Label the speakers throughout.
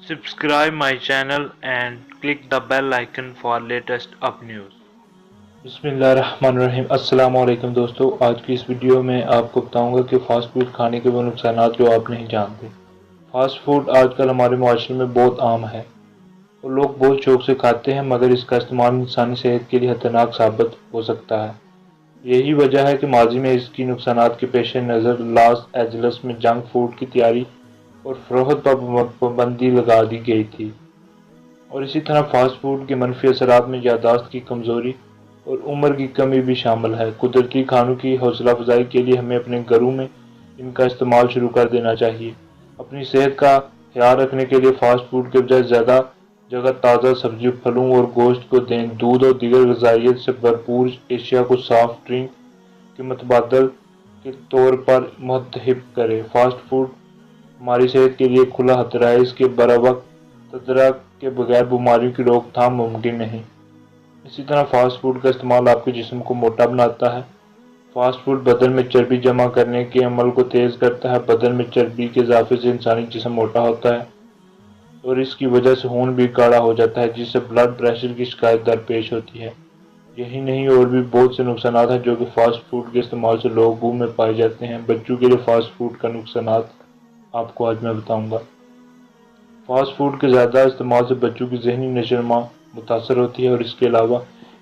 Speaker 1: Subscribe my channel and click the bell icon for latest up news.
Speaker 2: बिस्मिल्लाहिर्रहमानिर्रहीम। अस्सलाम वालेकुम दोस्तों, आज की इस वीडियो में आपको बताऊंगा कि फ़ास्ट फूड खाने के वो नुकसानात जो आप नहीं जानते। फ़ास्ट फूड आजकल हमारे माशरे में बहुत आम है और लोग बहुत शौक से खाते हैं, मगर इसका इस्तेमाल इंसानी सेहत के लिए खतरनाक साबित हो सकता है। यही वजह है कि माजी में इसकी नुकसानात के पेश नज़र लॉस एंजल्स में जंक फूड की तैयारी और फ़रोख्त पर पाबंदी लगा दी गई थी। और इसी तरह फास्ट फूड के मनफी असरात में याददाश्त की कमज़ोरी और उम्र की कमी भी शामिल है। कुदरती खानों की हौसला अफजाई के लिए हमें अपने घरों में इनका इस्तेमाल शुरू कर देना चाहिए। अपनी सेहत का ख्याल रखने के लिए फास्ट फूड के बजाय ज़्यादा जगह ताज़ा सब्जी, फलों और गोश्त को दें। दूध और दीगर ग़िज़ाइयत से भरपूर एशिया को सॉफ्ट ड्रिंक के मुतबादल के तौर पर मुंतखब करें। फास्ट फूड हमारी सेहत के लिए खुला खतरा है, इसके बरावक्त तदरा के बगैर बीमारियों की रोकथाम मुमकिन नहीं। इसी तरह फास्ट फूड का इस्तेमाल आपके जिस्म को मोटा बनाता है। फास्ट फूड बदन में चर्बी जमा करने के अमल को तेज़ करता है। बदन में चर्बी के इजाफे से इंसानी जिस्म मोटा होता है और इसकी वजह से खून भी गाढ़ा हो जाता है, जिससे ब्लड प्रेशर की शिकायत दरपेश होती है। यही नहीं, और भी बहुत से नुकसान हैं जो कि फास्ट फूड के इस्तेमाल से लोगों में पाए जाते हैं। बच्चों के लिए फास्ट फूड का नुकसानात आपको आज मैं बताऊंगा। फास्ट फूड के ज़्यादा इस्तेमाल से बच्चों की ज़हनी नशोनुमा मुतासर होती है और इसके अलावा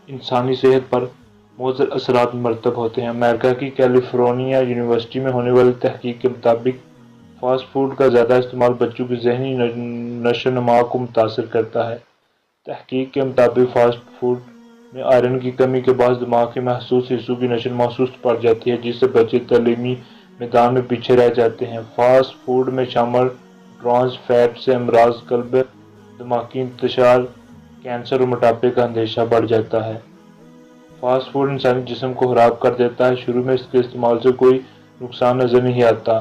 Speaker 2: इंसानी सेहत पर मुज़र असरात मरतब होते हैं। अमेरिका की कैलिफोर्निया यूनिवर्सिटी में होने वाली तहकीक के मुताबिक फास्ट फूड का ज़्यादा इस्तेमाल बच्चों की ज़हनी नशोनुमा को मुतासर करता है। तहकीक के मुताबिक फास्ट फूड में आयरन की कमी के बाद दिमाग के महसूस हिस्सों की नशोनुमा सुस्त पड़ जाती है, जिससे बच्चे तालीमी मैदान में पीछे रह जाते हैं। फास्ट फूड में शामिल ट्रांस फैट से अमराज कल्ब, दिमागी इंतशार, कैंसर और मोटापे का अंदेशा बढ़ जाता है। फास्ट फूड इंसानी जिस्म को खराब कर देता है। शुरू में इसके इस्तेमाल से कोई नुकसान नजर नहीं आता,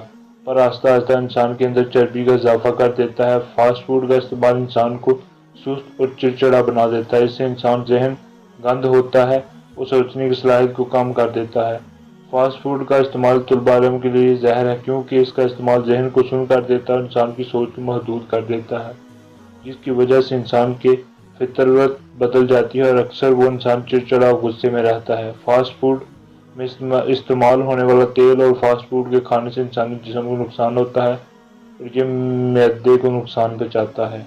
Speaker 2: पर आहिस्ता आहिस्ता इंसान के अंदर चर्बी का इजाफा कर देता है। फास्ट फूड का इस्तेमाल इंसान को सुस्त और चिड़चिड़ा बना देता है। इससे इंसान जहन गंद होता है और सोचने की सलाहियत को कम कर देता है। फास्ट फूड का इस्तेमाल तलबा इल्म के लिए जहर है, क्योंकि इसका इस्तेमाल जहन को सुन कर देता है और इंसान की सोच को महदूद कर देता है, जिसकी वजह से इंसान के फितरत बदल जाती है और अक्सर वो इंसान चिड़चिड़ा और गुस्से में रहता है। फास्ट फूड में इस्तेमाल होने वाला तेल और फास्ट फूड के खाने से इंसानी जिस्म को नुकसान होता है और ये मैदे को नुकसान पहुँचाता है।